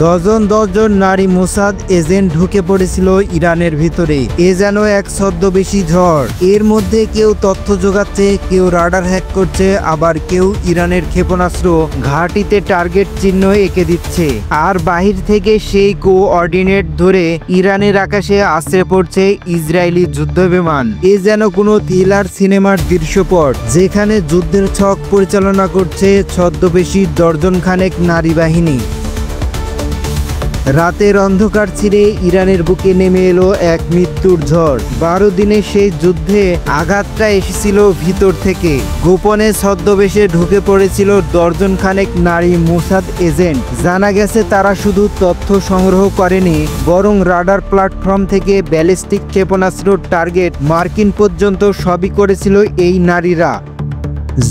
Dozen dozen নারী Mossad agent ঢুকে পড়েছিল ইরানের ভিতরে। এ যেন এক ছদ্মবেশী ঝড়। এর মধ্যে কেউ তথ্য জোগাচ্ছে, কেউ রাডার হ্যাক করছে, আবার কেউ ইরানের ক্ষেপণাস্ত্র ঘাঁটিতে টার্গেট চিহ্ন এঁকে দিচ্ছে। আর বাহির থেকে সেই কোঅর্ডিনেট ধরে ইরানের আকাশে আছড়ে পড়ছে ইসরায়েলি যুদ্ধ বিমান। এ যেন কোনো থ্রিলার সিনেমার দৃশ্যপট, যেখানে যুদ্ধের ছক পরিচালনা করছে ছদ্মবেশী ডজন খানেক নারী বাহিনী। রাতের অন্ধকার ছিঁড়ে ইরানের বুকে নেমে এলো এক মৃত্যুর ঝড়। 12 দিনে সেই যুদ্ধে আঘাতটা এসেছিল ভিতর থেকে। গোপনে ছদ্মবেশে ঢুকে পড়েছিল ডজন খানেক নারী মোসাদ এজেন্ট। জানা গেছে তারা শুধু তথ্য সংগ্রহ করেনি, বরং রাডার প্ল্যাটফর্ম থেকে ব্যালিস্টিক ক্ষেপণাস্ত্র টার্গেট মার্কিন পর্যন্ত সবই করেছিল এই নারীরা।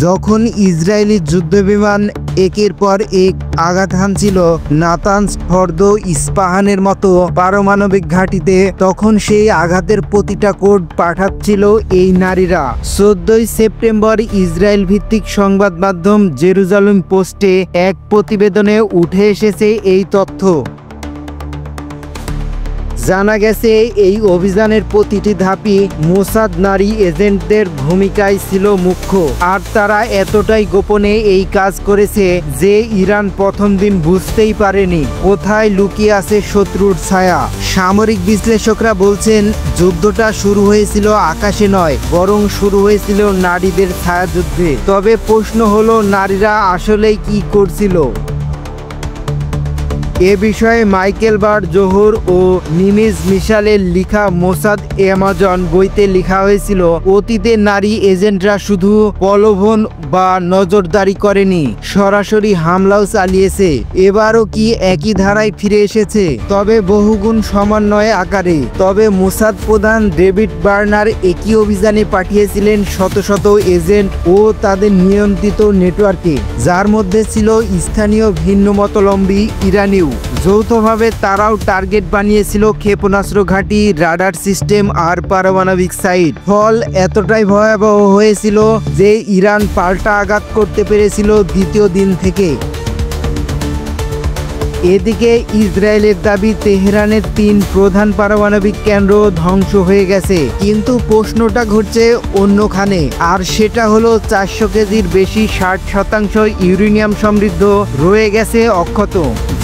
যখন ইসরায়েলি যুদ্ধবিমান একের পর এক আঘাত হানছিল নাতানজ, ফর্দো, ইস্পাহানের মতো পারমাণবিক ঘাঁটিতে, তখন সেই আঘাতের প্রতিটা কোড পাঠাচ্ছিল এই নারীরা। 14 সেপ্টেম্বর ইসরায়েল ভিত্তিক সংবাদ মাধ্যম জেরুজালেম পোস্টে এক প্রতিবেদনে উঠে এসেছে এই তথ্য। জানা গেছে এই অভিযানের প্রতিটি ধাপই মোসাদ নারী এজেন্টদের ভূমিকায় ছিল মুখ্য। আর তারা এতটাই গোপনে এই কাজ করেছে যে ইরান প্রথম দিন বুঝতেই পারেনি কোথায় লুকিয়ে আছে শত্রুর ছায়া। সামরিক বিশ্লেষকরা বলছেন যুদ্ধটা শুরু হয়েছিল আকাশে নয়, বরং শুরু হয়েছিল নারীদের ছায়াযুদ্ধে। তবে প্রশ্ন হলো, নারীরা আসলেই কি করছিল? এ বিষয়ে মাইকেল বার জোহর ও নিমিজ মিশালের লিখা মোসাদ অ্যামাজন বইতে লেখা হয়েছিল, অতীতে নারী এজেন্টরা শুধু প্রলোভন বা নজরদারি করেনি, সরাসরি হামলাও চালিয়েছে। এবারও কি একই ধারায় ফিরে এসেছে, তবে বহুগুণ সমন্বয় আকারে। তবে মোসাদ প্রধান ডেভিড বার্নার একই অভিযানে পাঠিয়েছিলেন শত শত এজেন্ট ও তাদের নিয়ন্ত্রিত নেটওয়ার্কে, যার মধ্যে ছিল স্থানীয় ভিন্নমতাবলম্বী ইরানিও। যৌথভাবে তারাও টার্গেট বানিয়েছিল ক্ষেপণাস্ত্র ঘাঁটি, রাডার সিস্টেম আর পারমাণবিক সাইট। ফল এতটাই ভয়াবহ হয়েছিল যে ইরান পাল্টা আঘাত করতে পেরেছিল দ্বিতীয় দিন থেকে। এদিকে ইসরায়েলের দাবি তেহরানের 3 প্রধান পারমাণবিক কেন্দ্র ধ্বংস হয়ে গেছে। কিন্তু প্রশ্নটা ঘটছে অন্যখানে, আর সেটা হলো 400 কেজির বেশি 60% ইউরেনিয়াম সমৃদ্ধ রয়ে গেছে অক্ষত,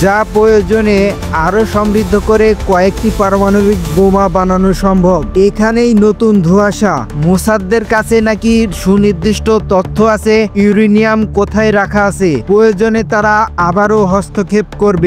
যা প্রয়োজনে আরও সমৃদ্ধ করে কয়েকটি পারমাণবিক বোমা বানানো সম্ভব। এখানেই নতুন ধোঁয়াশা। মোসাদদের কাছে নাকি সুনির্দিষ্ট তথ্য আছে ইউরেনিয়াম কোথায় রাখা আছে। প্রয়োজনে তারা আবারও হস্তক্ষেপ করবে।